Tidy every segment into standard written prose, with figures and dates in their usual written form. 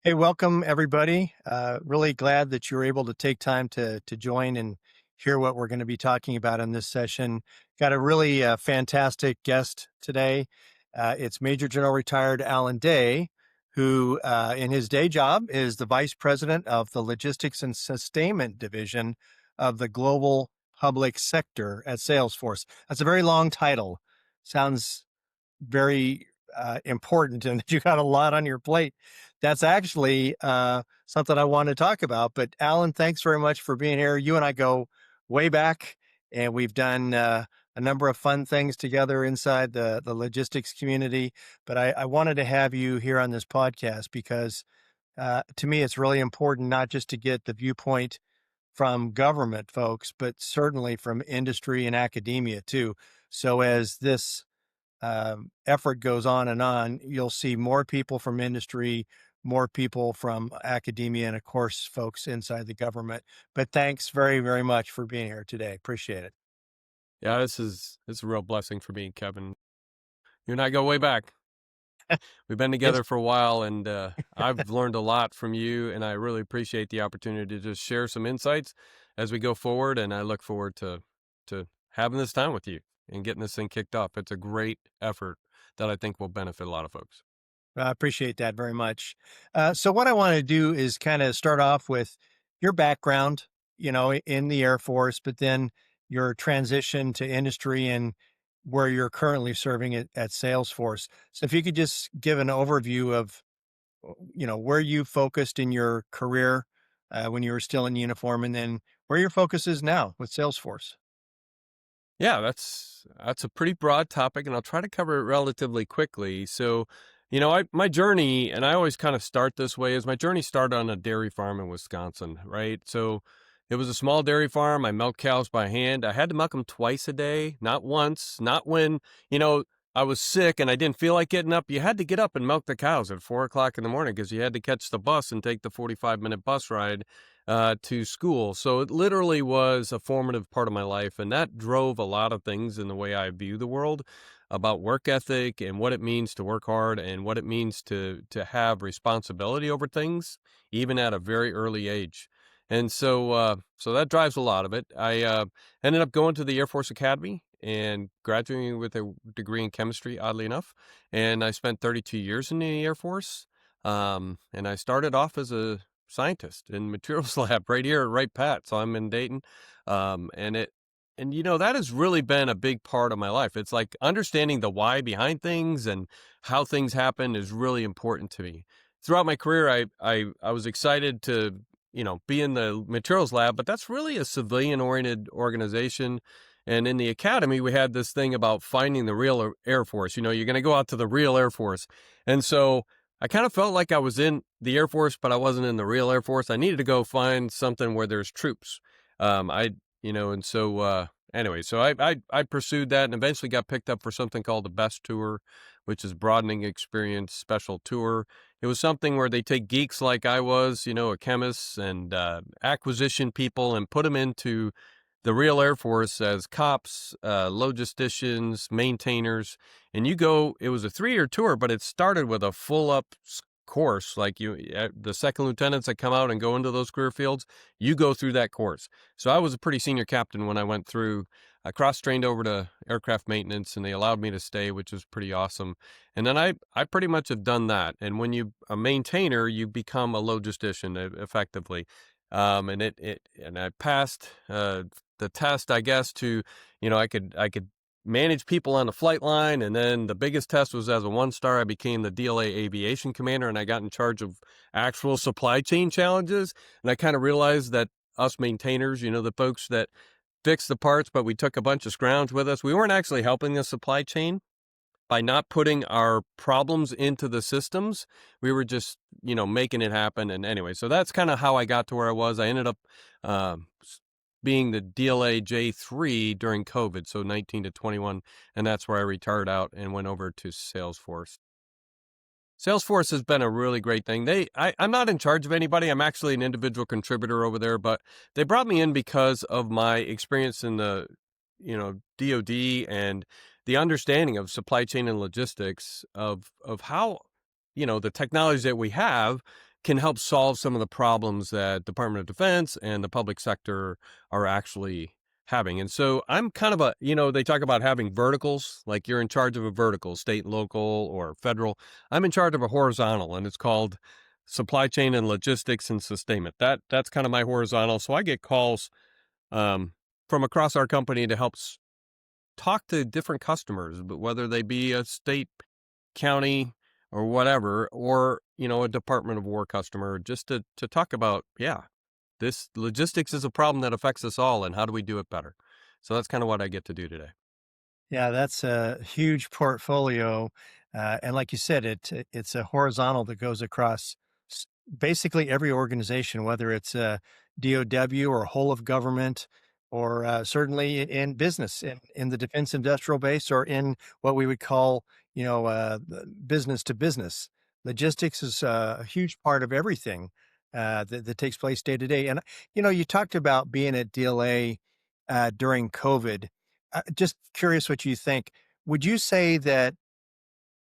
Hey, welcome everybody. Really glad that you're able to take time to join and hear what we're going to be talking about in this session. Got a really fantastic guest today. It's Major General retired Allan Day, who in his day job is the Vice President of the Logistics and Sustainment Division of the Global Public Sector at Salesforce. That's a very long title. Sounds very important and you got a lot on your plate. That's actually something I want to talk about. But Allan, thanks very much for being here. You and I go way back, and we've done a number of fun things together inside the logistics community. But I wanted to have you here on this podcast because to me, it's really important not just to get the viewpoint from government folks, but certainly from industry and academia too. So as this effort goes on, you'll see more people from industry, more people from academia, and of course, folks inside the government. But thanks very, very much for being here today. Appreciate it. Yeah, this is a real blessing for me, Kevin. You and I go way back. We've been Yes, together for a while, and I've learned a lot from you, and I really appreciate the opportunity to just share some insights as we go forward. And I look forward to having this time with you and getting this thing kicked off. It's a great effort that I think will benefit a lot of folks. I appreciate that very much. So, what I want to do is kind of start off with your background, in the Air Force, but then your transition to industry and where you're currently serving at Salesforce. So, if you could just give an overview of where you focused in your career when you were still in uniform, and then where your focus is now with Salesforce. Yeah, that's a pretty broad topic, and I'll try to cover it relatively quickly. So, my journey, and I always kind of start this way, is my journey started on a dairy farm in Wisconsin, right? So, it was a small dairy farm. I milked cows by hand. I had to milk them twice a day, not once, not when, you know, I was sick and I didn't feel like getting up. You had to get up and milk the cows at 4 o'clock in the morning because you had to catch the bus and take the 45-minute bus ride to school. So it literally was a formative part of my life. And that drove a lot of things in the way I view the world about work ethic and what it means to work hard and what it means to have responsibility over things, even at a very early age. And so that drives a lot of it. I ended up going to the Air Force Academy and graduating with a degree in chemistry, oddly enough. And I spent 32 years in the Air Force. And I started off as a scientist in materials lab right here at Wright Pat. So I'm in Dayton. And that has really been a big part of my life. It's like understanding the why behind things and how things happen is really important to me. Throughout my career, I was excited to, be in the materials lab, but that's really a civilian oriented organization. And in the academy, we had this thing about finding the real Air Force. You're going to go out to the real Air Force. And so I kind of felt like I was in the Air Force, but I wasn't in the real Air Force. I needed to go find something where there's troops. I, and so anyway, so I pursued that and eventually got picked up for something called the Best Tour, which is broadening experience special tour. It was something where they take geeks like I was, a chemist and acquisition people, and put them into the real Air Force as cops, logisticians, maintainers. And it was a 3-year tour, but it started with a full up course. Like the second lieutenants that come out and go into those career fields, you go through that course. So I was a pretty senior captain when I went through. I cross-trained over to aircraft maintenance, and they allowed me to stay, which was pretty awesome. And then I pretty much have done that. And when you a maintainer, you become a logistician effectively. And I passed the test, I guess, to, I could manage people on the flight line. And then the biggest test was as a 1-star, I became the DLA aviation commander, and I got in charge of actual supply chain challenges. And I kind of realized that us maintainers, the folks that fix the parts, but we took a bunch of scrounge with us, we weren't actually helping the supply chain by not putting our problems into the systems. We were just, making it happen. And anyway, so that's kind of how I got to where I was. I ended up being the DLA J3 during COVID, so 19 to 21, and that's where I retired out and went over to Salesforce. Salesforce has been a really great thing. I'm not in charge of anybody. I'm actually an individual contributor over there, but they brought me in because of my experience in the, DoD and the understanding of supply chain and logistics of how, the technology that we have can help solve some of the problems that Department of Defense and the public sector are actually having. And so I'm kind of they talk about having verticals, like you're in charge of a vertical, state, local, or federal. I'm in charge of a horizontal, and it's called supply chain and logistics and sustainment. That's kind of my horizontal. So I get calls um, from across our company to help talk to different customers, but whether they be a state, county, or whatever, or a Department of War customer, just to talk about, yeah, this logistics is a problem that affects us all, and how do we do it better? So that's kind of what I get to do today. Yeah, that's a huge portfolio, and like you said, it's a horizontal that goes across basically every organization, whether it's a DOW or whole of government, or certainly in business, in the defense industrial base, or in what we would call, business to business. Logistics is a huge part of everything that takes place day to day. And you talked about being at DLA during COVID. Just curious what you think. Would you say that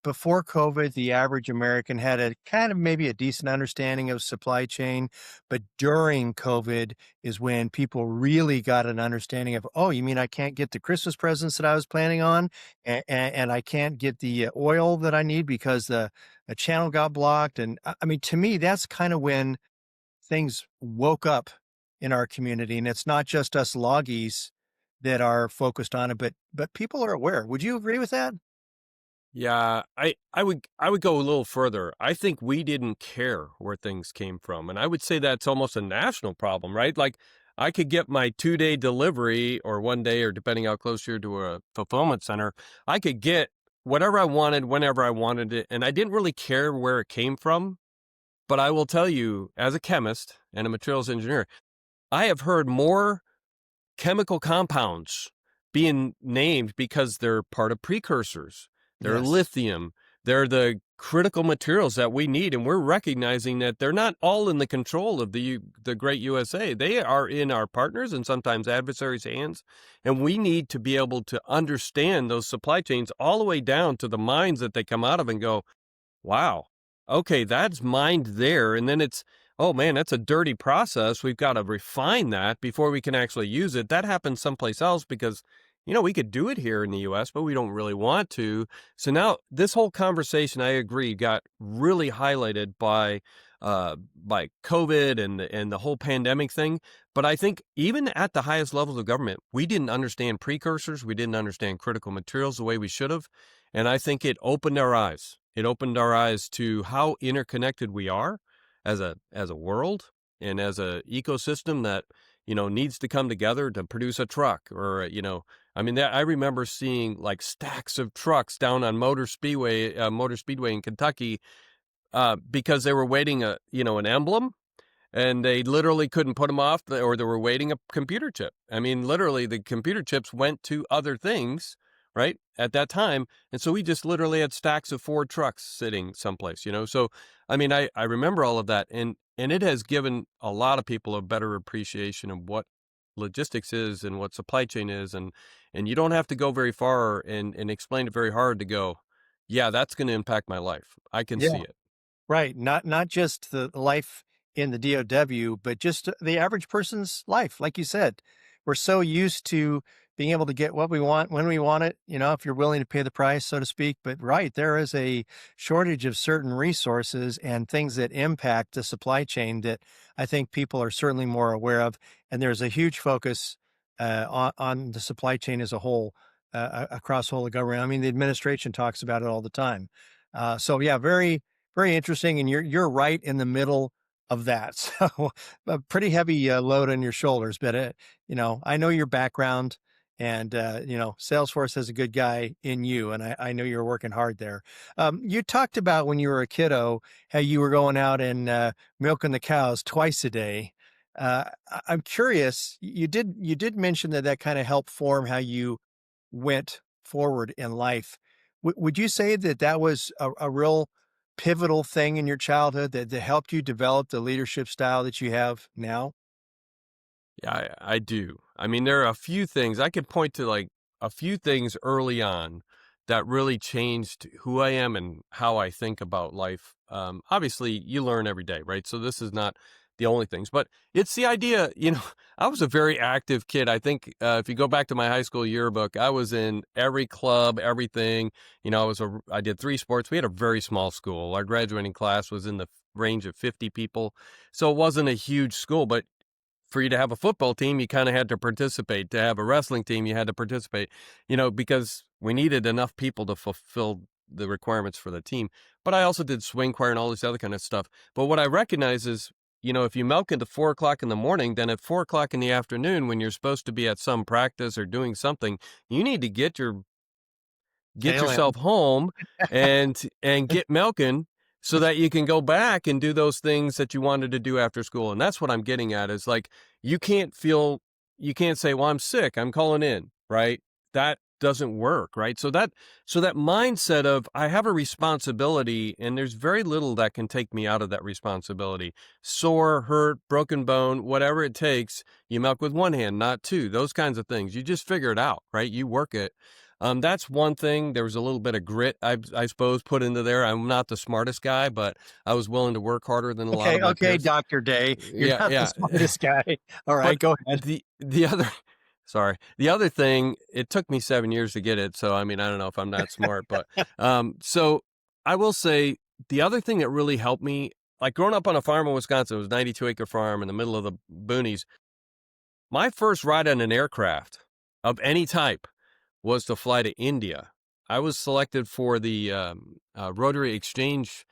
before COVID, the average American had a kind of maybe a decent understanding of supply chain, but during COVID is when people really got an understanding of, oh, you mean I can't get the Christmas presents that I was planning on, and I can't get the oil that I need because the channel got blocked. And I mean, to me, that's kind of when things woke up in our community, and it's not just us loggies that are focused on it, but people are aware. Would you agree with that? Yeah, I would go a little further. I think we didn't care where things came from, and I would say that's almost a national problem, right? Like I could get my 2-day delivery or 1 day, or depending how close you're to a fulfillment center, I could get whatever I wanted whenever I wanted it, and I didn't really care where it came from. But I will tell you, as a chemist and a materials engineer, I have heard more chemical compounds being named because they're part of precursors. They're Yes. lithium. They're the critical materials that we need, and we're recognizing that they're not all in the control of the great USA. They are in our partners and sometimes adversaries' hands, and we need to be able to understand those supply chains all the way down to the mines that they come out of and go, wow. Okay, that's mined there. And then it's, oh man, that's a dirty process. We've got to refine that before we can actually use it. That happens someplace else because, we could do it here in the US, but we don't really want to. So now this whole conversation, I agree, got really highlighted by COVID and the whole pandemic thing. But I think even at the highest levels of government, we didn't understand precursors. We didn't understand critical materials the way we should have. And I think it opened our eyes. It opened our eyes to how interconnected we are as a world and as a ecosystem that needs to come together to produce a truck or I mean I remember seeing like stacks of trucks down on Motor Speedway in Kentucky because they were waiting an emblem, and they literally couldn't put them off, or they were waiting a computer chip. I mean, literally, the computer chips went to other things, right, at that time. And so we just literally had stacks of Ford trucks sitting someplace. So, I mean, I remember all of that. And it has given a lot of people a better appreciation of what logistics is and what supply chain is. And you don't have to go very far and explain it very hard to go, yeah, that's going to impact my life. I can Yeah. see it. Right, not just the life in the DOW, but just the average person's life. Like you said, we're so used to being able to get what we want when we want it, if you're willing to pay the price, so to speak. But right, there is a shortage of certain resources and things that impact the supply chain that I think people are certainly more aware of. And there's a huge focus on the supply chain as a whole, across the whole of government. I mean, the administration talks about it all the time. So yeah, very, very interesting, and you're right in the middle of that. So a pretty heavy load on your shoulders, but I know your background, and Salesforce has a good guy in you, and I know you're working hard there. You talked about when you were a kiddo how you were going out and milking the cows twice a day. I'm curious. You did mention that kind of helped form how you went forward in life. Would you say that that was a real pivotal thing in your childhood that helped you develop the leadership style that you have now? Yeah, I do. I mean, there are a few things I could point to, like a few things early on that really changed who I am and how I think about life. Obviously, you learn every day, right? So this is not the only things, but it's the idea. I was a very active kid. I think if you go back to my high school yearbook, I was in every club, everything. I did 3 sports. We had a very small school. Our graduating class was in the range of 50 people, so it wasn't a huge school, but for you to have a football team, you kind of had to participate. To have a wrestling team, you had to participate, because we needed enough people to fulfill the requirements for the team. But I also did swing choir and all this other kind of stuff. But what I recognize is, if you milk into 4 o'clock in the morning, then at 4 o'clock in the afternoon, when you're supposed to be at some practice or doing something, you need to get Tail end. yourself home and get milking so that you can go back and do those things that you wanted to do after school. And that's what I'm getting at is like, you can't say, well, I'm sick, I'm calling in, right? That doesn't work, right? So that mindset of I have a responsibility and there's very little that can take me out of that responsibility. Sore, hurt, broken bone, whatever it takes, you milk with one hand, not two, those kinds of things. You just figure it out, right? You work it. That's one thing. There was a little bit of grit, I suppose, put into there. I'm not the smartest guy, but I was willing to work harder than a lot Okay, of my okay, peers. Dr. Day, you're Yeah, not the yeah. smartest guy. All right, But go ahead. the other, sorry, the other thing, it took me 7 years to get it. So I mean, I don't know if I'm that smart, but so I will say the other thing that really helped me, like growing up on a farm in Wisconsin, it was a 92-acre farm in the middle of the boonies. My first ride on an aircraft of any type was to fly to India. I was selected for the Rotary Exchange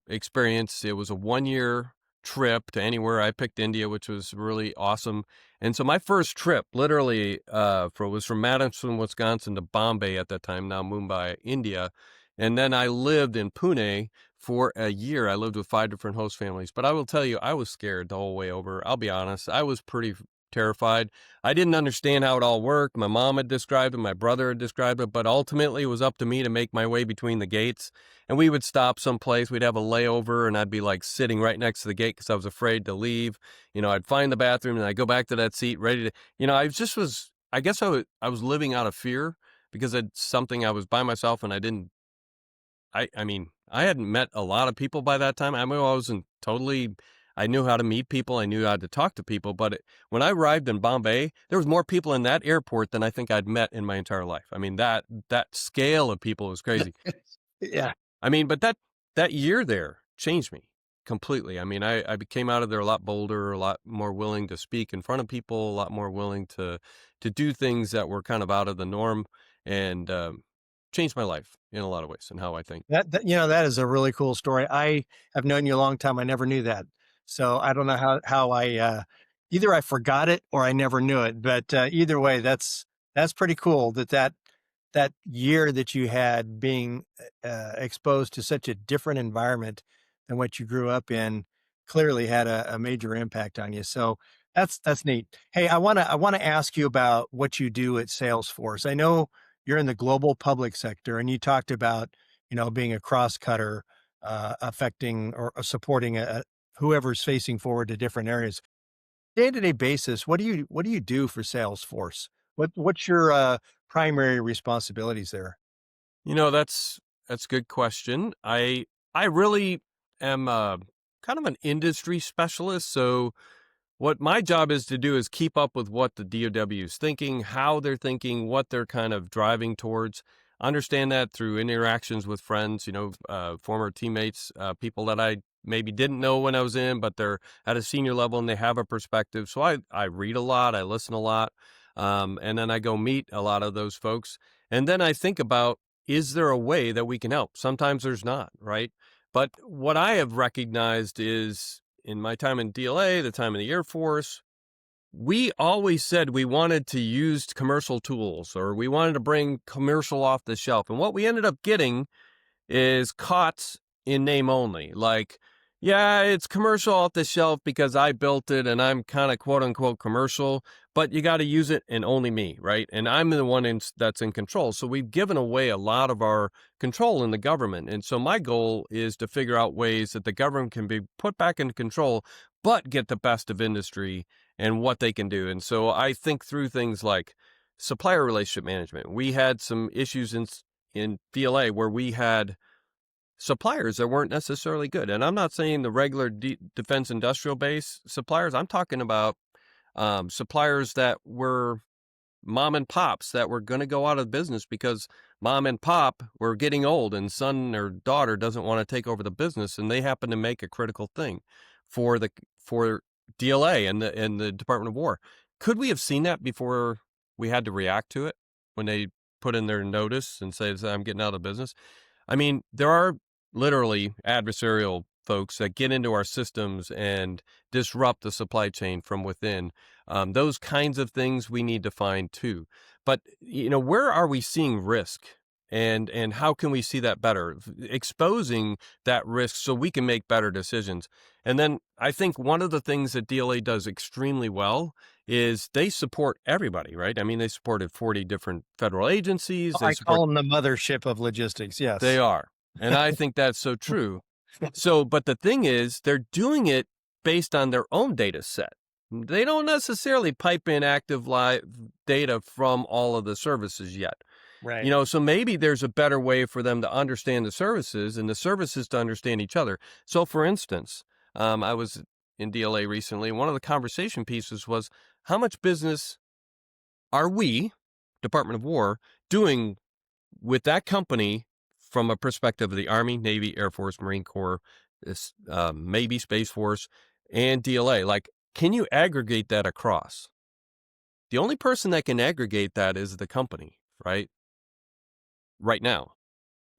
experience. It was a 1 year trip to anywhere. I picked India, which was really awesome. And so my first trip, literally, was from Madison, Wisconsin to Bombay at that time, now Mumbai, India. And then I lived in Pune for a year. I lived with 5 different host families. But I will tell you, I was scared the whole way over. I'll be honest. I was pretty terrified. I didn't understand how it all worked. My mom had described it, my brother had described it, but ultimately it was up to me to make my way between the gates. And we would stop someplace, we'd have a layover, and I'd be like sitting right next to the gate because I was afraid to leave. I'd find the bathroom and I'd go back to that seat ready to, I guess I was living out of fear because it's something I was by myself and I didn't I mean, I hadn't met a lot of people by that time. I mean, I knew how to meet people. I knew how to talk to people. But when I arrived in Bombay, there was more people in that airport than I think I'd met in my entire life. I mean, that scale of people was crazy. Yeah. I mean, but that year there changed me completely. I mean, I became out of there a lot bolder, a lot more willing to speak in front of people, a lot more willing to do things that were kind of out of the norm, and changed my life in a lot of ways and how I think. That is a really cool story. I have known you a long time. I never knew that. So I don't know how either I forgot it or I never knew it. But either way, that's pretty cool that year that you had being exposed to such a different environment than what you grew up in clearly had a major impact on you. So that's neat. Hey, I wanna ask you about what you do at Salesforce. I know you're in the global public sector, and you talked about being a cross cutter, affecting or supporting whoever's facing forward to different areas. Day to day basis, what do you do for Salesforce? What's your primary responsibilities there? That's a good question. I really am kind of an industry specialist, so what my job is to do is keep up with what the DOW is thinking, how they're thinking, what they're kind of driving towards. Understand that through interactions with friends, former teammates, people that I maybe didn't know when I was in, but they're at a senior level and they have a perspective. So I read a lot, I listen a lot, and then I go meet a lot of those folks. And then I think about, is there a way that we can help? Sometimes there's not, right? But what I have recognized is in my time in DLA, the time in the Air Force, we always said we wanted to use commercial tools or we wanted to bring commercial off the shelf. And what we ended up getting is COTS in name only. Like, yeah, it's commercial off the shelf because I built it and I'm kind of quote unquote commercial, but you got to use it and only me, right? And I'm the one that's in control. So we've given away a lot of our control in the government. And so my goal is to figure out ways that the government can be put back in control, but get the best of industry and what they can do. And so I think through things like supplier relationship management. We had some issues in DLA where we had suppliers that weren't necessarily good. And I'm not saying the regular defense industrial base suppliers. I'm talking about suppliers that were mom and pops that were going to go out of business because mom and pop were getting old and son or daughter doesn't want to take over the business, and they happen to make a critical thing for the for DLA and the Department of War. Could we have seen that before we had to react to it when they put in their notice and say, I'm getting out of business? I mean, there are literally adversarial folks that get into our systems and disrupt the supply chain from within. Those kinds of things we need to find too. But where are we seeing risk, and how can we see that better? Exposing that risk so we can make better decisions. And then I think one of the things that DLA does extremely well is they support everybody, right? I mean, they supported 40 different federal agencies. They I support call them the mothership of logistics. they Yes. are. And I think that's so true. So, but the thing is, they're doing it based on their own data set. They don't necessarily pipe in active live data from all of the services yet. Right. So maybe there's a better way for them to understand the services and the services to understand each other. So, for instance, I was in DLA recently. One of the conversation pieces was how much business are we, Department of War, doing with that company from a perspective of the Army, Navy, Air Force, Marine Corps, maybe Space Force, and DLA. Like, can you aggregate that across? The only person that can aggregate that is the company, right? Right now.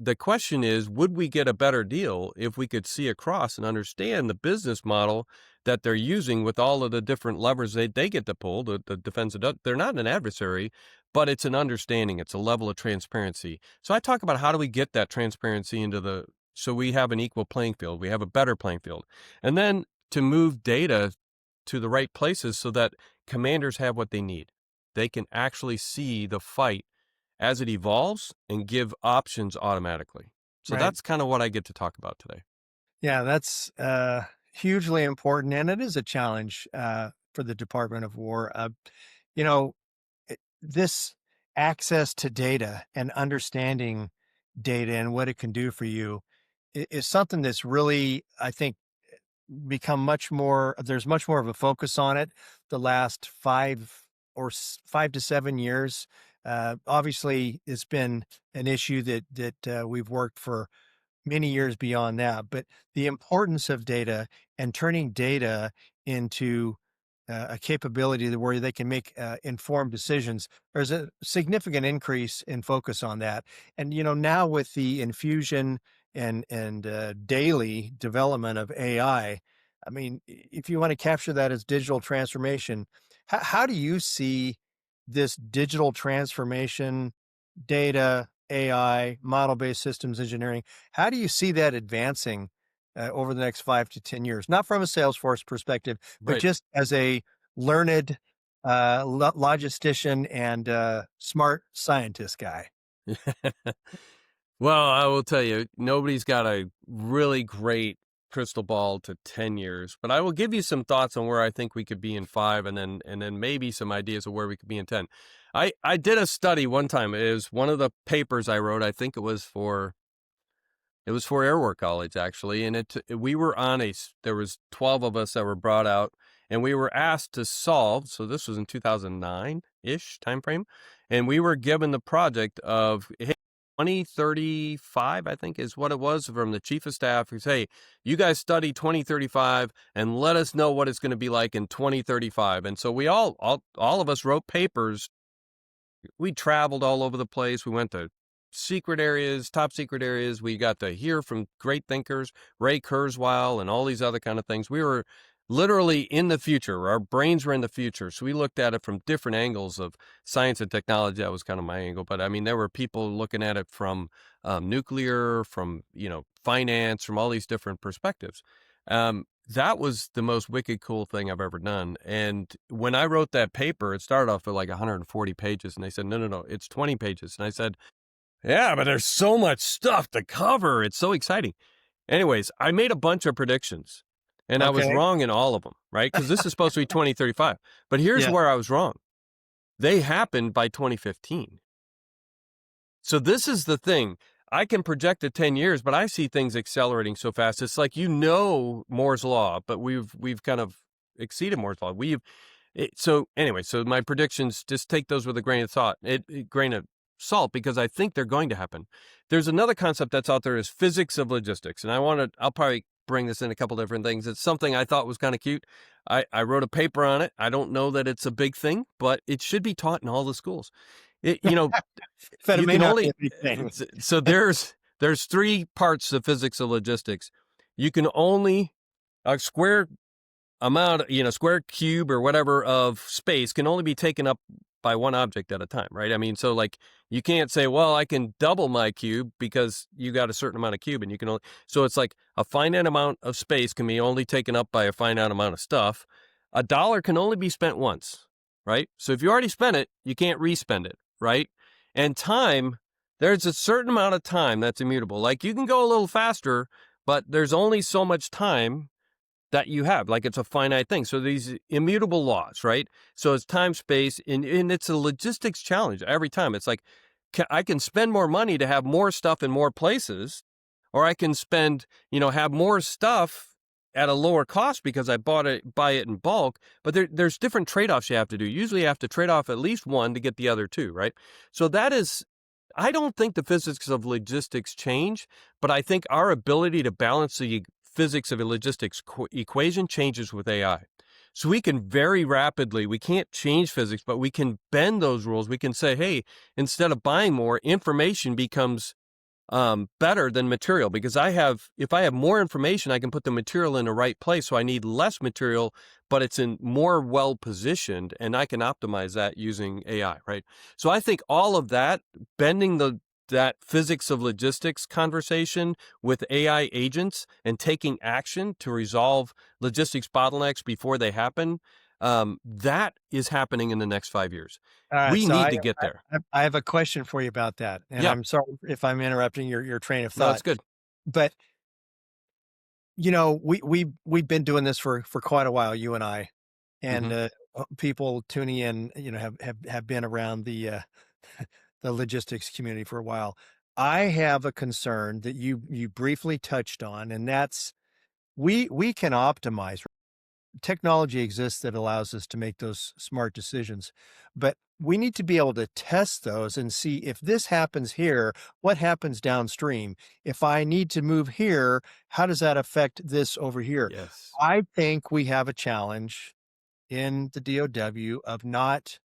The question is, would we get a better deal if we could see across and understand the business model that they're using with all of the different levers they get to pull, the defense, they're not an adversary, but it's an understanding, it's a level of transparency. So I talk about how do we get that transparency so we have an equal playing field, we have a better playing field. And then to move data to the right places so that commanders have what they need. They can actually see the fight as it evolves and give options automatically. So Right. that's kind of what I get to talk about today. Yeah, that's hugely important, and it is a challenge for the Department of War. You know, this access to data and understanding data and what it can do for you is something that's really, I think, become much more. There's much more of a focus on it the last 5 to 7 years. Obviously, it's been an issue that we've worked for many years beyond that. But the importance of data and turning data into a capability where they can make informed decisions. There's a significant increase in focus on that. And now with the infusion and daily development of AI, I mean, if you want to capture that as digital transformation, how do you see this digital transformation, data, AI, model-based systems engineering? How do you see that advancing over the next 5 to 10 years? Not from a Salesforce perspective, but Right. just as a learned logistician and smart scientist guy. Well, I will tell you, nobody's got a really great crystal ball to 10 years, but I will give you some thoughts on where I think we could be in 5 and then maybe some ideas of where we could be in 10. I did a study one time. It was one of the papers I wrote. I think it was for Airwork College, actually, and we were there was 12 of us that were brought out, and we were asked to solve, so this was in 2009-ish timeframe, and we were given the project of, hey, 2035, I think is what it was, from the chief of staff, who says, hey, you guys study 2035 and let us know what it's going to be like in 2035. And so we all of us wrote papers. We traveled all over the place. We went to secret areas, top secret areas. We got to hear from great thinkers, Ray Kurzweil and all these other kind of things. We were literally in the future. Our brains were in the future. So we looked at it from different angles of science and technology. That was kind of my angle. But I mean, there were people looking at it from nuclear, from, finance, from all these different perspectives. That was the most wicked cool thing I've ever done. And when I wrote that paper, it started off with like 140 pages. And they said, no, it's 20 pages. And I said, yeah, but there's so much stuff to cover. It's so exciting. Anyways, I made a bunch of predictions and I was Okay. wrong in all of them, right? Because this is supposed to be 2035. But here's Yeah. where I was wrong. They happened by 2015. So this is the thing. I can project to 10 years, but I see things accelerating so fast. It's like, Moore's law, but we've kind of exceeded Moore's law. So anyway, so my predictions, just take those with a grain of thought, grain of salt, because I think they're going to happen. There's another concept that's out there, is physics of logistics. And I'll probably bring this in a couple different things. It's something I thought was kind of cute. I wrote a paper on it. I don't know that it's a big thing, but it should be taught in all the schools. It, you know, But it you may can not be only, a big thing. so there's three parts of physics of logistics. You can only, a square amount, square cube or whatever of space can only be taken up by one object at a time, right? I mean, so like you can't say, well, I can double my cube because you got a certain amount of cube and you can only, so it's like a finite amount of space can be only taken up by a finite amount of stuff. A dollar can only be spent once, right? So if you already spent it, you can't respend it, right? And time, there's a certain amount of time that's immutable. Like you can go a little faster, but there's only so much time that you have, like it's a finite thing. So these immutable laws, right? So it's time, space, and it's a logistics challenge every time. It's like, I can spend more money to have more stuff in more places, or I can have more stuff at a lower cost because I buy it in bulk. But there's different trade-offs you have to do. Usually you have to trade off at least one to get the other two, right? So I don't think the physics of logistics change, but I think our ability to balance the physics of a logistics equation changes with AI. So we can we can't change physics, but we can bend those rules. We can say, hey, instead of buying more, information becomes better than material, because if I have more information, I can put the material in the right place. So I need less material, but it's in more well positioned, and I can optimize that using AI, right? So I think all of that, bending that physics of logistics conversation with AI agents and taking action to resolve logistics bottlenecks before they happen, that is happening in the next 5 years. All right, We so need to get there. I have a question for you about that, and Yeah, I'm sorry if I'm interrupting your train of no, it's thought. good. But we've been doing this for quite a while, you and I, and Hmm. people tuning in, have been around the the logistics community for a while. I have a concern that you briefly touched on, and that's we can optimize. Technology exists that allows us to make those smart decisions, but we need to be able to test those and see if this happens here, what happens downstream? If I need to move here, how does that affect this over here? Yes. I think we have a challenge in the DOW of not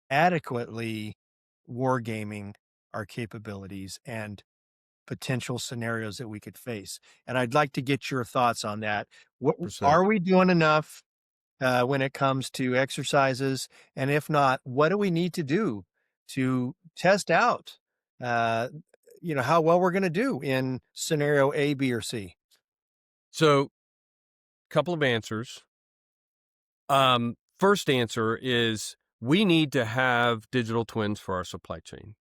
adequately wargaming our capabilities and potential scenarios that we could face. And I'd like to get your thoughts on that. What 100%. are we doing enough when it comes to exercises? And if not, what do we need to do to test out, uh, how well we're going to do in scenario A, B, or C? So, couple of answers. First answer is, we need to have digital twins for our supply chain.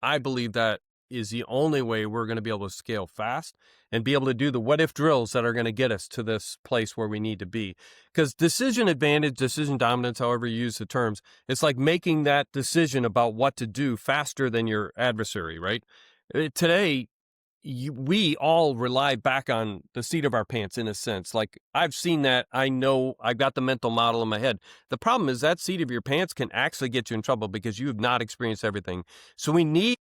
I believe that is the only way we're going to be able to scale fast and be able to do the what if drills that are going to get us to this place where we need to be. Because decision advantage, decision dominance, however you use the terms, it's like making that decision about what to do faster than your adversary, right? Today, we all rely back on the seat of our pants, in a sense. Like, I've seen that. I know I've got the mental model in my head. The problem is that seat of your pants can actually get you in trouble because you have not experienced everything. So we need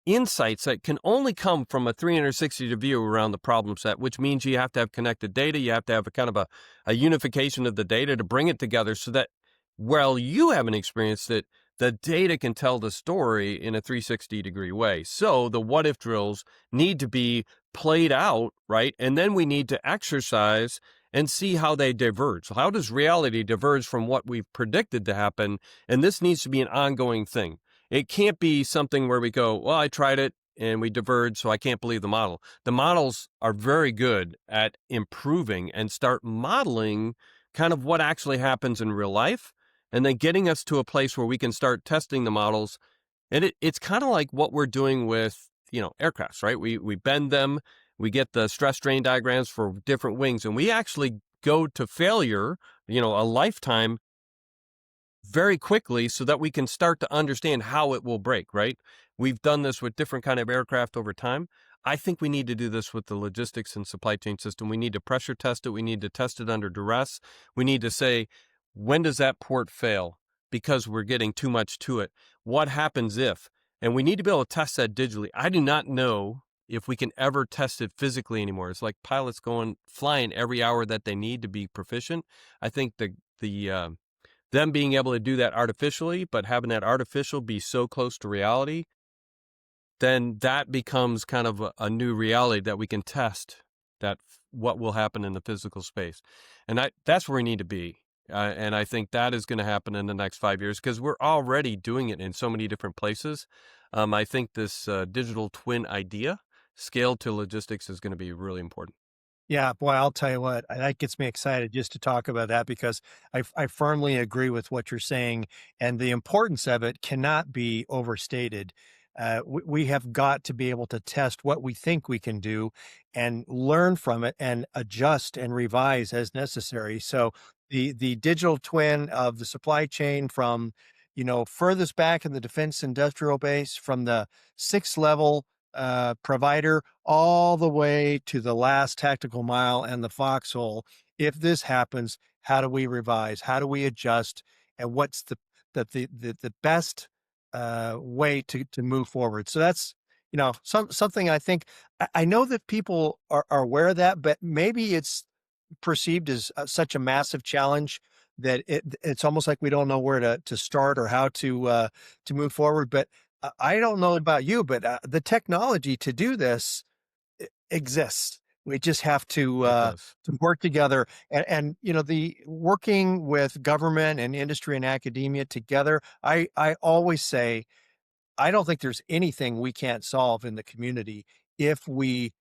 insights that can only come from a 360 view around the problem set, which means you have to have connected data. You have to have a kind of a unification of the data to bring it together, so that while you haven't experienced it, the data can tell the story in a 360-degree way. So the what if drills need to be played out, right? And then we need to exercise and see how they diverge. So how does reality diverge from what we've predicted to happen? And this needs to be an ongoing thing. It can't be something where we go, well, I tried it and we diverged, so I can't believe the model. The models are very good at improving and start modeling kind of what actually happens in real life, and then getting us to a place where we can start testing the models. And it's kind of like what we're doing with, aircrafts, right? We bend them, we get the stress strain diagrams for different wings, and we actually go to failure, a lifetime, very quickly, so that we can start to understand how it will break, right? We've done this with different kind of aircraft over time. I think we need to do this with the logistics and supply chain system. We need to pressure test it. We need to test it under duress. We need to say, when does that port fail? Because we're getting too much to it. What happens if? And we need to be able to test that digitally. I do not know if we can ever test it physically anymore. It's like pilots flying every hour that they need to be proficient. I think them being able to do that artificially, but having that artificial be so close to reality, then that becomes kind of a new reality that we can test what will happen in the physical space. And that's where we need to be. And I think that is going to happen in the next 5 years because we're already doing it in so many different places. I think this digital twin idea scaled to logistics is going to be really important. Yeah, boy, I'll tell you what, that gets me excited just to talk about that because I firmly agree with what you're saying, and the importance of it cannot be overstated. We have got to be able to test what we think we can do and learn from it and adjust and revise as necessary. So the digital twin of the supply chain from, furthest back in the defense industrial base, from the sixth level provider all the way to the last tactical mile and the foxhole. If this happens, how do we revise? How do we adjust? And what's the best way to move forward? So that's something I think I know that people are aware of that, but maybe it's perceived as such a massive challenge that it's almost like we don't know where to start or how to move forward. But I don't know about you, but the technology to do this exists. We just have It does. to work together, and the working with government and industry and academia together. I always say I don't think there's anything we can't solve in the community if we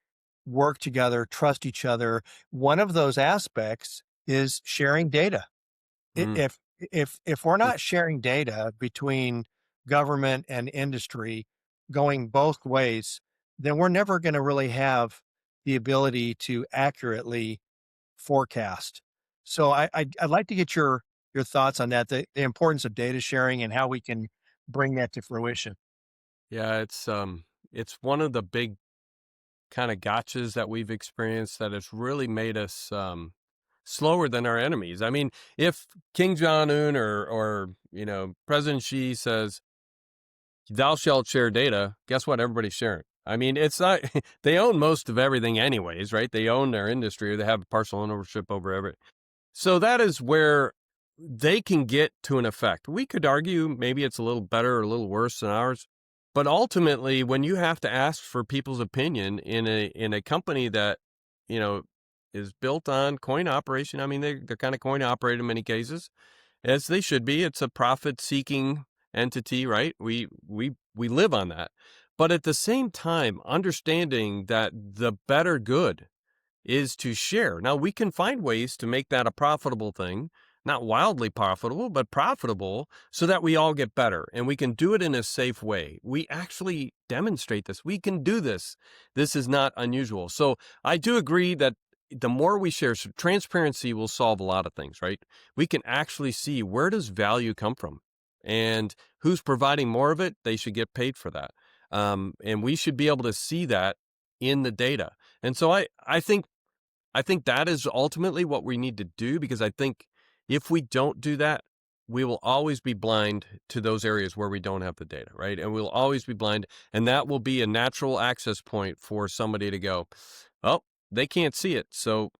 work together, trust each other. One of those aspects is sharing data. I Mm. if we're not sharing data between government and industry going both ways, then we're never gonna really have the ability to accurately forecast. So I'd like to get your thoughts on that, the importance of data sharing and how we can bring that to fruition. Yeah, it's one of the big kind of gotchas that we've experienced that has really made us slower than our enemies. I mean, if King Jong Un or President Xi says thou shalt share data, guess what? Everybody's sharing. I mean, it's not they own most of everything anyways, right? They own their industry or they have partial ownership over everything. So that is where they can get to an effect. We could argue maybe it's a little better or a little worse than ours, but ultimately, when you have to ask for people's opinion in a company that you know is built on coin operation, I mean they're kind of coin operated in many cases, as they should be. It's a profit seeking entity, right? We live on that, but at the same time, understanding that the better good is to share. Now, we can find ways to make that a profitable thing, not wildly profitable, but profitable so that we all get better and we can do it in a safe way. We actually demonstrate this. We can do this. This is not unusual. So I do agree that the more we share, so transparency will solve a lot of things, right? We can actually see where does value come from and who's providing more of it. They should get paid for that. And we should be able to see that in the data. And so I think that is ultimately what we need to do because I think if we don't do that, we will always be blind to those areas where we don't have the data, right? And we'll always be blind. And that will be a natural access point for somebody to go, oh, they can't see it. So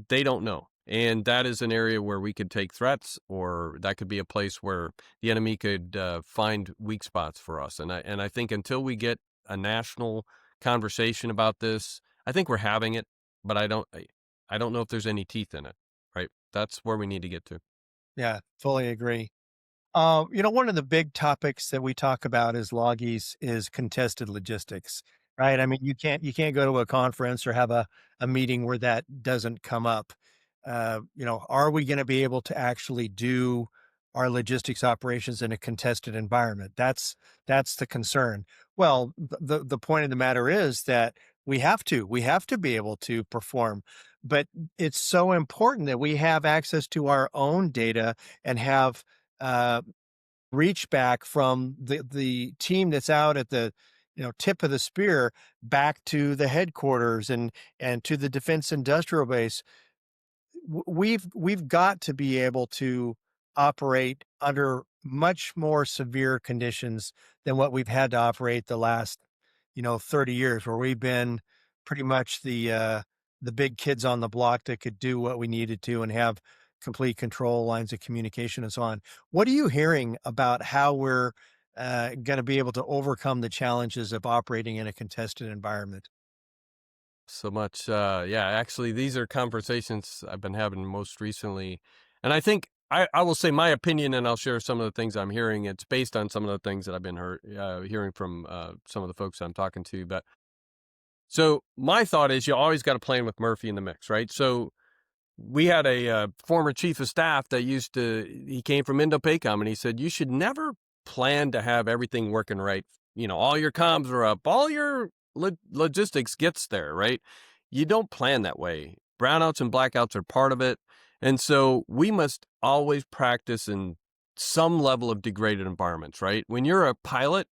they don't know. And that is an area where we could take threats, or that could be a place where the enemy could find weak spots for us. And I think until we get a national conversation about this, I think we're having it, but I don't know if there's any teeth in it. Right? That's where we need to get to. Yeah, fully agree. One of the big topics that we talk about as loggies is contested logistics, right? I mean, you can't go to a conference or have a meeting where that doesn't come up. Are we going to be able to actually do our logistics operations in a contested environment? That's the concern. Well, the point of the matter is that we have to be able to perform, but it's so important that we have access to our own data and have uh, reach back from the team that's out at the tip of the spear back to the headquarters and to the defense industrial base. We've got to be able to operate under much more severe conditions than what we've had to operate the last 30 years, where we've been pretty much the big kids on the block that could do what we needed to and have complete control lines of communication and so on. What are you hearing about how we're going to be able to overcome the challenges of operating in a contested environment? So much. Yeah, actually, these are conversations I've been having most recently. And I think I will say my opinion and I'll share some of the things I'm hearing. It's based on some of the things that I've been hearing from some of the folks I'm talking to. But so my thought is you always got to plan with Murphy in the mix, right? So we had a former chief of staff that he came from Indo-PACOM, and he said, you should never plan to have everything working right. All your comms are up, all your logistics gets there, right? You don't plan that way. Brownouts and blackouts are part of it. And so we must always practice in some level of degraded environments, right? When you're a pilot,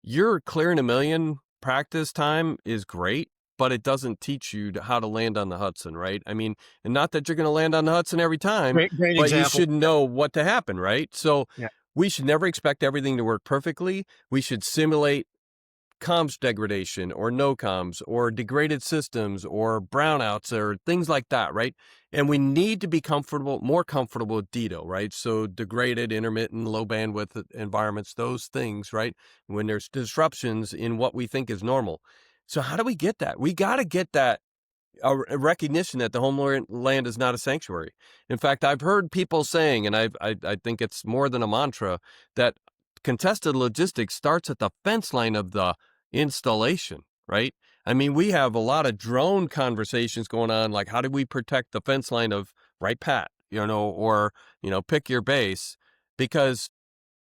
your clearing a million practice time is great, but it doesn't teach you how to land on the Hudson, right? I mean, and not that you're going to land on the Hudson every time, Great but you example. should know what to happen, right? So Yeah. we should never expect everything to work perfectly. We should simulate comms degradation or no comms or degraded systems or brownouts or things like that, right? And we need to be more comfortable with DDoS, right? So degraded, intermittent, low bandwidth environments, those things, right? When there's disruptions in what we think is normal. So how do we get that? We got to get that a recognition that the homeland is not a sanctuary. In fact, I've heard people saying, and I think it's more than a mantra, that contested logistics starts at the fence line of the installation, right? I mean, we have a lot of drone conversations going on, like how do we protect the fence line of Right Pat, or, pick your base, because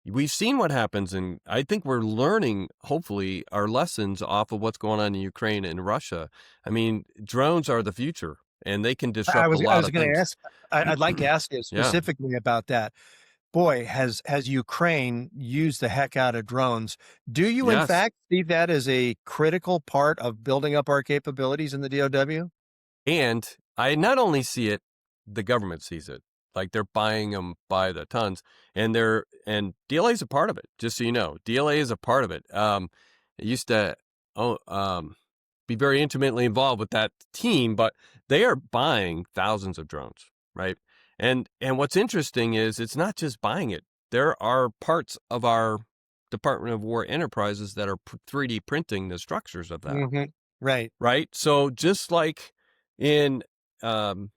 we've seen what happens. And I think we're learning, hopefully, our lessons off of what's going on in Ukraine and Russia. I mean, drones are the future and they can I disrupt a was I lot was of going to things. ask. I'd like to ask you Yeah. specifically about that. Boy, has Ukraine used the heck out of drones. Do you, in Yes. fact, see that as a critical part of building up our capabilities in the DoW? And I not only see it, the government sees it. Like they're buying them by the tons, and DLA is a part of it. Just so you know, DLA is a part of it. It used to oh, be very intimately involved with that team, but they are buying thousands of drones, right? And what's interesting is it's not just buying it. There are parts of our Department of War enterprises that are 3D printing the structures of that, Mhm. Right. right? So just like in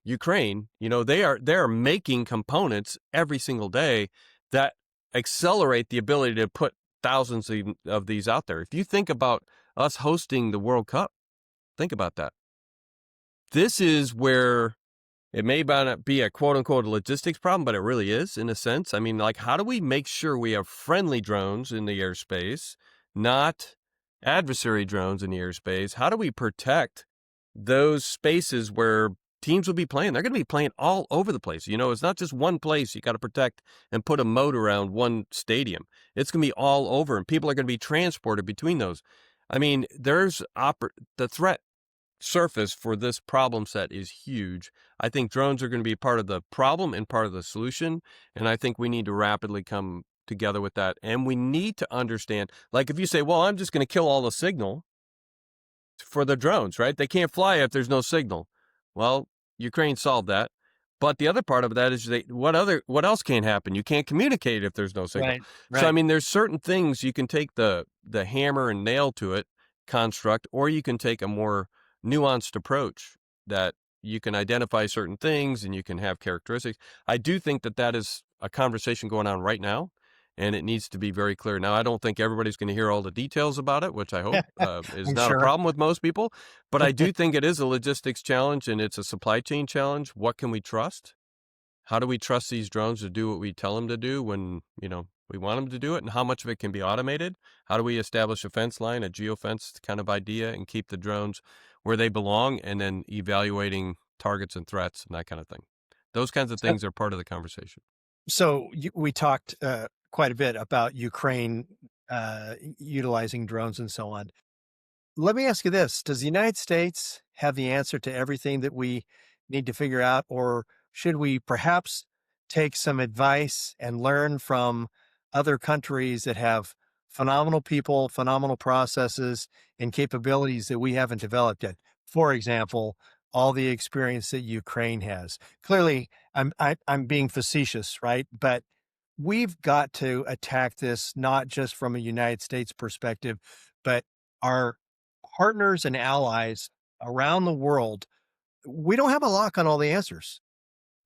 Ukraine, they are making components every single day that accelerate the ability to put thousands of these out there. If you think about us hosting the World Cup, think about that. This is where it may not be a quote unquote logistics problem, but it really is in a sense. I mean, like, how do we make sure we have friendly drones in the airspace, not adversary drones in the airspace? How do we protect those spaces where teams will be playing? They're going to be playing all over the place. It's not just one place you got to protect and put a moat around one stadium. It's going to be all over, and people are going to be transported between those. I mean, the threat surface for this problem set is huge. I think drones are going to be part of the problem and part of the solution. And I think we need to rapidly come together with that. And we need to understand, like if you say, well, I'm just going to kill all the signal for the drones, right? They can't fly if there's no signal. Well, Ukraine solved that. But the other part of that is what else can't happen? You can't communicate if there's no signal. Right. So I Right. mean, there's certain things you can take the hammer and nail to it construct, or you can take a more nuanced approach that you can identify certain things and you can have characteristics. I do think that is a conversation going on right now, and it needs to be very clear. Now, I don't think everybody's going to hear all the details about it, which I hope is I'm not a sure. problem with most people. But I do think it is a logistics challenge and it's a supply chain challenge. What can we trust? How do we trust these drones to do what we tell them to do when, we want them to do it? And how much of it can be automated? How do we establish a fence line, a geofence kind of idea, and keep the drones where they belong, and then evaluating targets and threats and that kind of thing? Those kinds of things are part of the conversation. So we talked quite a bit about Ukraine utilizing drones and so on. Let me ask you this. Does the United States have the answer to everything that we need to figure out, or should we perhaps take some advice and learn from other countries that have phenomenal people, phenomenal processes, and capabilities that we haven't developed yet? For example, all the experience that Ukraine has. Clearly, I'm being facetious, right? But we've got to attack this not just from a United States perspective, but our partners and allies around the world. We don't have a lock on all the answers.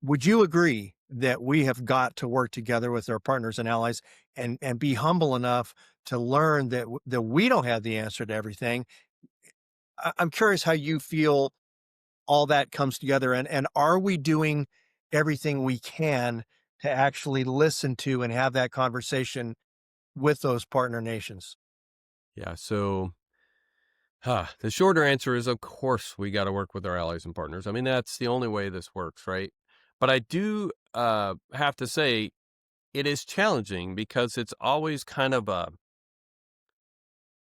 Would you agree that we have got to work together with our partners and allies and be humble enough to learn that we don't have the answer to everything? I'm curious how you feel all that comes together, and are we doing everything we can to actually listen to and have that conversation with those partner nations? Yeah. So, the shorter answer is, of course, we got to work with our allies and partners. I mean, that's the only way this works, right? But I do have to say, it is challenging because it's always kind of a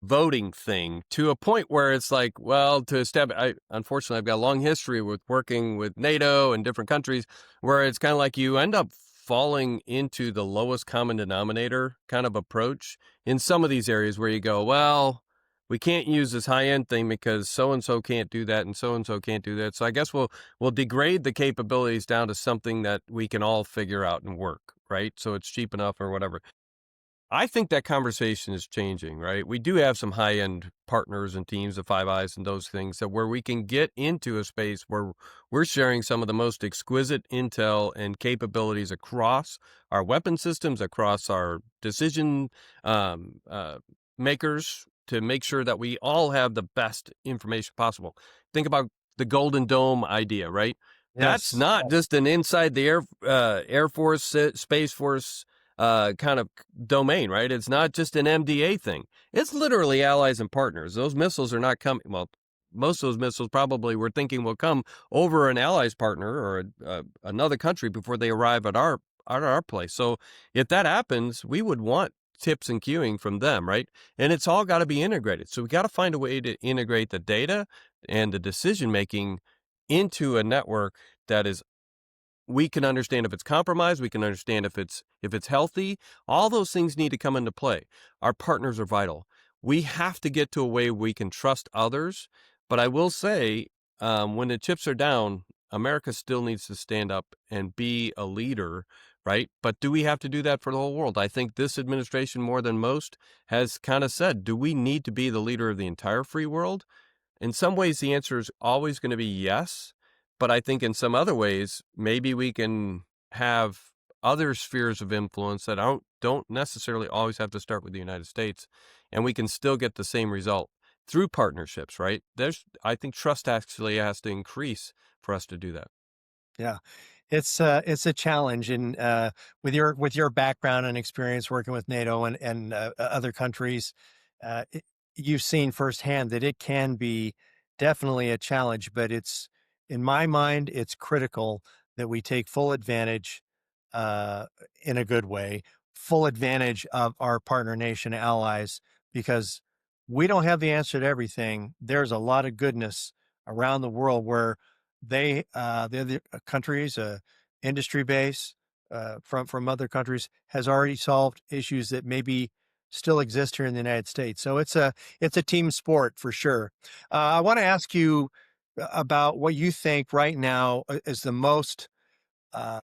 voting thing to a point where it's like, well, to establish, unfortunately, I've got a long history with working with NATO and different countries where it's kind of like you end up falling into the lowest common denominator kind of approach in some of these areas where you go, well, we can't use this high end thing because so and so can't do that and so can't do that. So I guess we'll degrade the capabilities down to something that we can all figure out and work, right? So it's cheap enough or whatever. I think that conversation is changing, right? We do have some high-end partners and teams of Five Eyes and those things that where we can get into a space where we're sharing some of the most exquisite intel and capabilities across our weapon systems, across our decision um, uh, makers to make sure that we all have the best information possible. Think about the Golden Dome idea, right? That's Yes. not just an inside the Air Force, Space Force kind of domain, right? It's not just an MDA thing. It's literally allies and partners. Those missiles are not coming. Well, most of those missiles probably we're thinking will come over an allies partner or another country before they arrive at our place. So if that happens, we would want tips and queuing from them, right? And it's all got to be integrated. So we got to find a way to integrate the data and the decision making into a network that is we can understand if it's compromised, we can understand if it's healthy. All those things need to come into play. Our partners are vital. We have to get to a way we can trust others. But I will say, when the chips are down, America still needs to stand up and be a leader, right? But do we have to do that for the whole world? I think this administration, more than most, has kind of said, do we need to be the leader of the entire free world? In some ways, the answer is always going to be yes. But I think in some other ways, maybe we can have other spheres of influence that don't necessarily always have to start with the United States, and we can still get the same result through partnerships, right? I think trust actually has to increase for us to do that. Yeah. It's a challenge, and with your background and experience working with NATO and other countries, uh, it, you've seen firsthand that it can be definitely a challenge. But it's in my mind, it's critical that we take full advantage, uh, in a good way, full advantage of our partner nation allies, because we don't have the answer to everything. There's a lot of goodness around the world where the other countries, industry base from other countries has already solved issues that maybe still exist here in the United States. So it's a team sport for sure. I want to ask you about what you think right now is the most uh,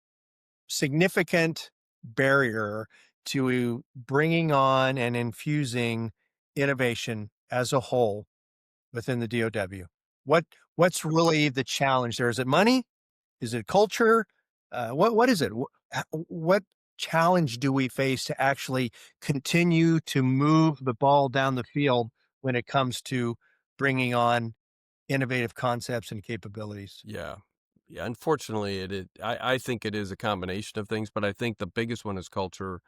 significant barrier to bringing on and infusing innovation as a whole within the DOW. What what's really the challenge there? Is it money? Is it culture? What is it? What challenge do we face to actually continue to move the ball down the field when it comes to bringing on innovative concepts and capabilities? Yeah. Yeah. Unfortunately, I think it is a combination of things, but I think the biggest one is culture.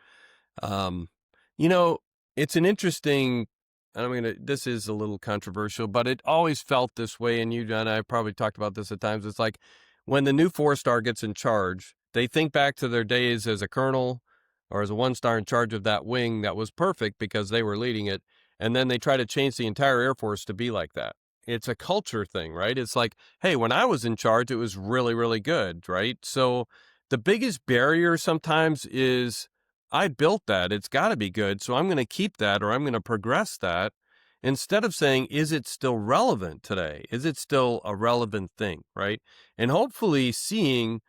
Um, you know, it's an interesting. This is a little controversial, but it always felt this way. And you and I probably talked about this at times. It's like when the new four star gets in charge, they think back to their days as a colonel or as a 1-star in charge of that wing that was perfect because they were leading it, and then they try to change the entire Air Force to be like that. It's a culture thing, right? It's like, hey, when I was in charge, it was really, really good, right? So the biggest barrier sometimes is I built that. It's got to be good. So I'm going to keep that, or I'm going to progress that, instead of saying, is it still relevant today? Is it still a relevant thing, right? And hopefully seeing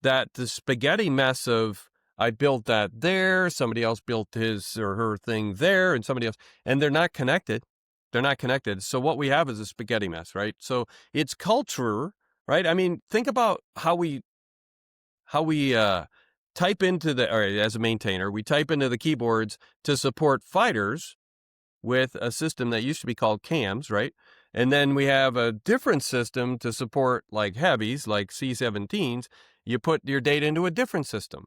that the spaghetti mess of, I built that there, somebody else built his or her thing there, and somebody else, and they're not connected. They're not connected. So what we have is a spaghetti mess, right? So it's culture, right? I mean, think about how we type into the, or as a maintainer, we type into the keyboards to support fighters with a system that used to be called CAMs, right? And then we have a different system to support like heavies, like C-17s. You put your data into a different system.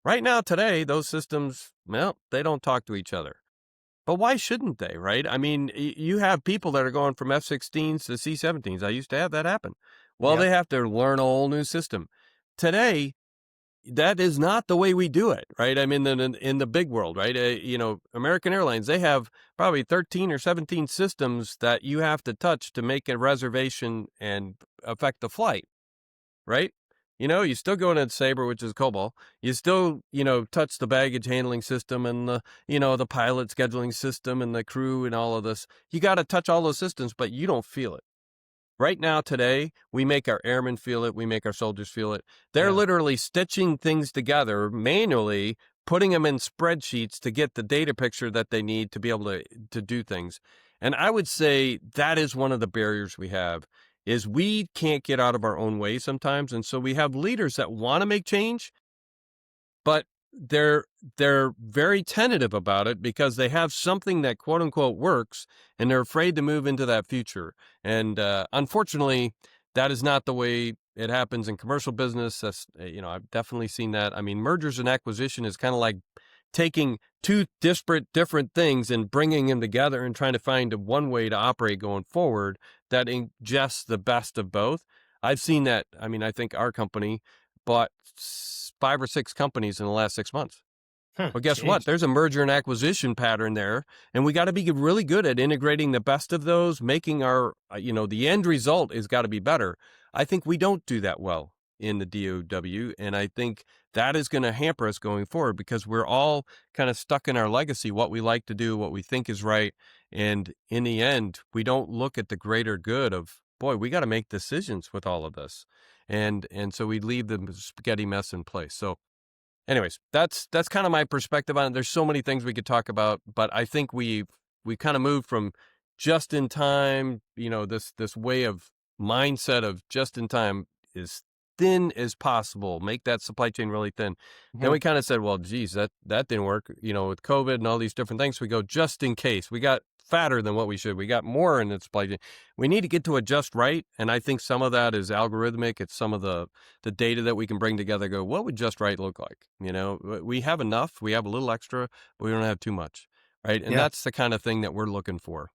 Right now, today, those systems, well, they don't talk to each other. But why shouldn't they, right? I mean, you have people that are going from F-16s to C-17s. I used to have that happen. Well, Yep. they have to learn a whole new system. Today, that is not the way we do it, right? I mean, in the big world, right? American Airlines, they have probably 13 or 17 systems that you have to touch to make a reservation and affect the flight, right? You still go into Sabre, which is COBOL. You still, touch the baggage handling system and the pilot scheduling system and the crew and all of this. You got to touch all those systems, but you don't feel it. Right now, today, we make our airmen feel it. We make our soldiers feel it. They're Yeah. literally stitching things together manually, putting them in spreadsheets to get the data picture that they need to be able to do things. And I would say that is one of the barriers we have, is we can't get out of our own way sometimes. And so we have leaders that want to make change, but they're very tentative about it because they have something that quote unquote works, and they're afraid to move into that future. And unfortunately, that is not the way it happens in commercial business. That's I've definitely seen that. I mean, mergers and acquisition is kind of like taking two disparate different things and bringing them together and trying to find one way to operate going forward that ingests the best of both. I've seen that. I mean, I think our company bought 5 or 6 companies in the last 6 months. Well, guess what? Jeez. There's a merger and acquisition pattern there, and we got to be really good at integrating the best of those, making our, the end result has got to be better. I think we don't do that well in the DOW, and I think that is going to hamper us going forward because we're all kind of stuck in our legacy, what we like to do, what we think is right, and in the end, we don't look at the greater good of, boy, we got to make decisions with all of this, and so we leave the spaghetti mess in place. So anyways, that's kind of my perspective on it. There's so many things we could talk about, but I think we kind of moved from just in time, this way of mindset of just in time is thin as possible, make that supply chain really thin. Then Mhm. we kind of said, well, geez, that didn't work, with COVID and all these different things. We go just in case. We got fatter than what we should. We got more in the supply chain. We need to get to a just right, and I think some of that is algorithmic. It's some of the data that we can bring together, go, what would just right look like? We have enough, we have a little extra, but we don't have too much, right? And Yeah. that's the kind of thing that we're looking for.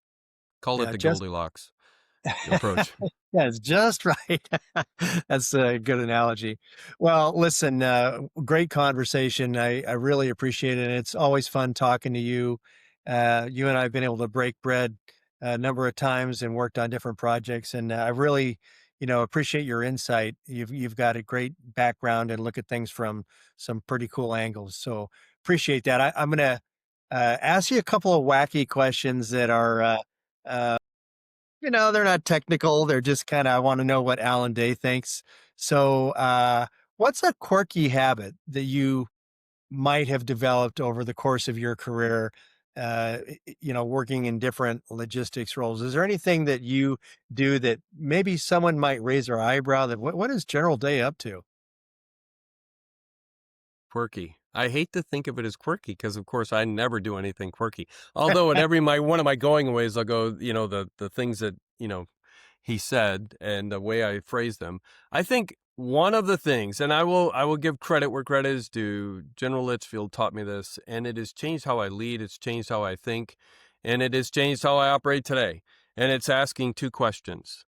Call it Yeah. the Just Goldilocks approach. yeah, it's just right. That's a good analogy. Well, listen, great conversation. I really appreciate it. And it's always fun talking to you. You and I have been able to break bread a number of times and worked on different projects. And I really, appreciate your insight. You've got a great background and look at things from some pretty cool angles. So appreciate that. I'm going to ask you a couple of wacky questions that are uh, they're not technical. They're just kind of, I want to know what Alan Day thinks. So, what's a quirky habit that you might have developed over the course of your career? Working in different logistics roles. Is there anything that you do that maybe someone might raise their eyebrow that what is General Day up to? Quirky. I hate to think of it as quirky because, of course, I never do anything quirky. Although at every my one of my going aways, I'll go, the things that he said and the way I phrase them. I think one of the things, and I will give credit where credit is due. General Litchfield taught me this, and it has changed how I lead. It's changed how I think, and it has changed how I operate today. And it's asking 2 questions,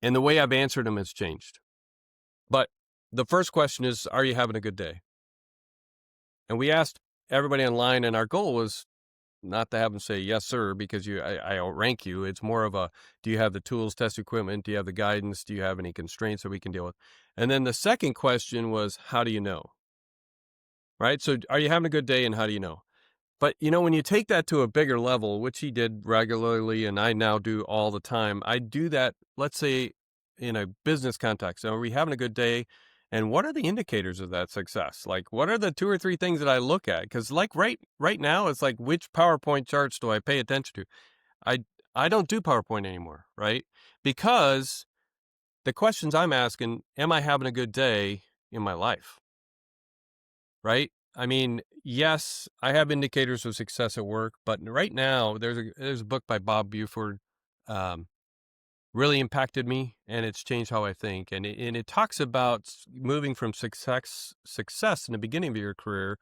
and the way I've answered them has changed. But the first question is, are you having a good day? And we asked everybody online, and our goal was not to have them say yes, sir, because I outrank you. It's more of a, do you have the tools, test equipment? Do you have the guidance? Do you have any constraints that we can deal with? And then the second question was, how do you know? Right. So are you having a good day and how do you know? But, when you take that to a bigger level, which he did regularly and I now do all the time, I do that, let's say, in a business context. Are we having a good day? And what are the indicators of that success? Like, what are the two or three things that I look at? Because, like, right now, it's like, which PowerPoint charts do I pay attention to? I I don't do PowerPoint anymore, right? Because the questions I'm asking, am I having a good day in my life? Right? I mean, yes, I have indicators of success at work, but right now there's a book by Bob Buford, um, really impacted me, and it's changed how I think. And it talks about moving from success in the beginning of your career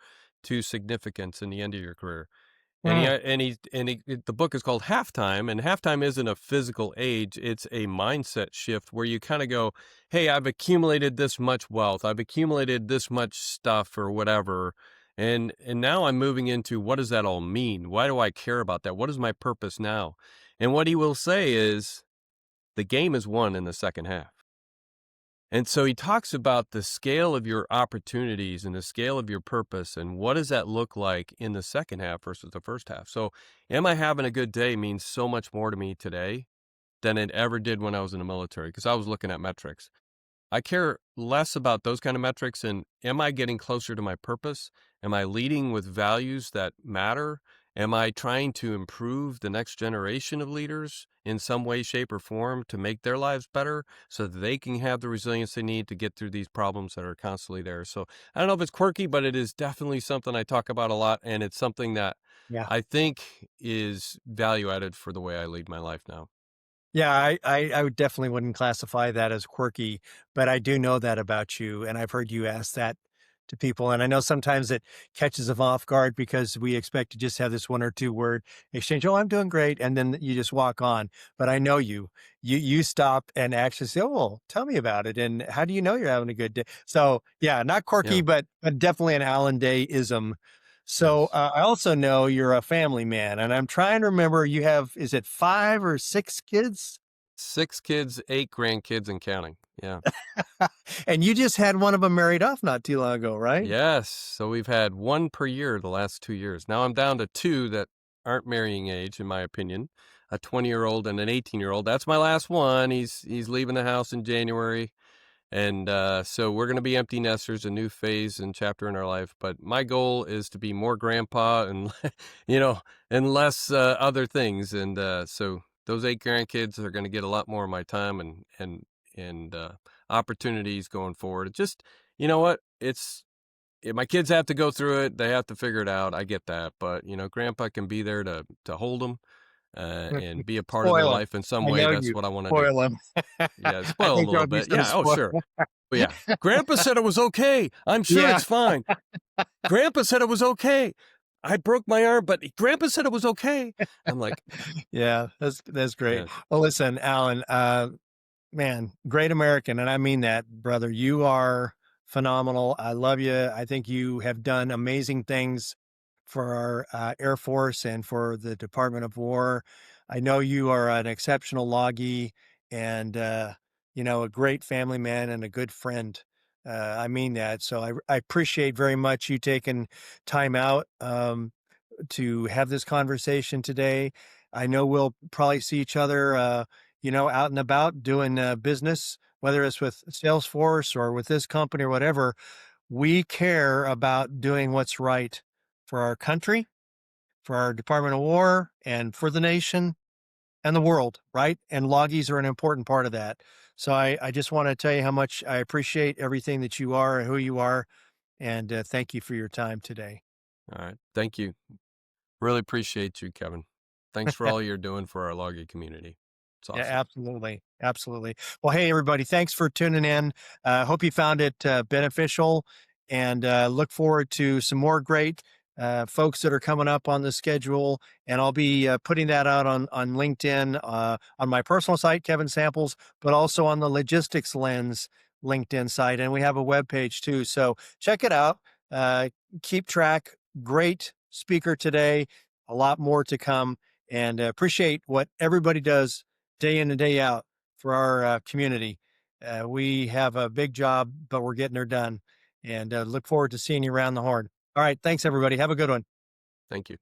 to significance in the end of your career. Mm, The book is called Halftime, and halftime isn't a physical age, it's a mindset shift where you kind of go, "Hey, I've accumulated this much wealth. I've accumulated this much stuff or whatever. And now I'm moving into, what does that all mean? Why do I care about that? What is my purpose now?" And what he will say is the game is won in the second half. And so he talks about the scale of your opportunities and the scale of your purpose and what does that look like in the second half versus the first half. So, am I having a good day means so much more to me today than it ever did when I was in the military because I was looking at metrics. I care less about those kind of metrics and am I getting closer to my purpose? Am I leading with values that matter? Am I trying to improve the next generation of leaders in some way, shape, or form to make their lives better so that they can have the resilience they need to get through these problems that are constantly there? So I don't know if it's quirky, but it is definitely something I talk about a lot. And it's something that yeah. I think is value added for the way I lead my life now. Yeah, I would definitely wouldn't classify that as quirky, but I do know that about you, and I've heard you ask that to people, and I know sometimes it catches them off guard because we expect to just have this one or two word exchange. Oh, I'm doing great, and then you just walk on. But I know you. You stop and actually say, "Oh, well, tell me about it." And how do you know you're having a good day? So yeah, not quirky, Yeah. but definitely an Allan Day ism. So Yes. I also know you're a family man, and I'm trying to remember. You have, is it 5 or 6 kids? 6 kids, 8 grandkids, and counting. Yeah. And you just had one of them married off not too long ago, right? Yes. So we've had one per year the last 2 years. Now I'm down to two that aren't marrying age, in my opinion. A 20-year-old and an 18-year-old. That's my last one. He's leaving the house in January. And so we're going to be empty nesters, a new phase and chapter in our life. But my goal is to be more grandpa and, you know, and less other things. And so those 8 grandkids are going to get a lot more of my time and opportunities going forward. Just, you know what? My kids have to go through it. They have to figure it out. I get that. But, grandpa can be there to hold them and be a part of their Spoil 'em. life in some I way. know That's you. what I want to do. Spoil 'em. Yeah, I spoil them think a there little would be bit. some Yeah, oh, spoil. sure. But yeah, grandpa said it was okay. I'm sure Yeah. it's fine. Grandpa said it was okay. I broke my arm, but grandpa said it was okay. I'm like, Yeah, that's great. yes, Well, listen, Allan, man, great American, and I mean that, brother. You are phenomenal. I love you. I think you have done amazing things for our Air Force and for the Department of War. I know you are an exceptional loggy and a great family man and a good friend. I mean that. So I appreciate very much you taking time out. To have this conversation today. I know we'll probably see each other, out and about doing business, whether it's with Salesforce or with this company or whatever. We care about doing what's right for our country, for our Department of War, and for the nation and the world, right? And loggies are an important part of that. So I just want to tell you how much I appreciate everything that you are and who you are. And thank you for your time today. all right. Thank you. Really appreciate you, Kevin. Thanks for all you're doing for our loggy community. It's Yeah, awesome. absolutely. Absolutely. Well, hey, everybody, thanks for tuning in. Hope you found it beneficial and look forward to some more great folks that are coming up on the schedule. And I'll be putting that out on LinkedIn, on my personal site, Kevin Samples, but also on the Logistics Lens LinkedIn site. And we have a web page too. So check it out. Uh, keep track. Great speaker today. A lot more to come. And appreciate what everybody does day in and day out for our community. We have a big job, but we're getting her done. And look forward to seeing you around the horn. All right. Thanks, everybody. Have a good one. Thank you.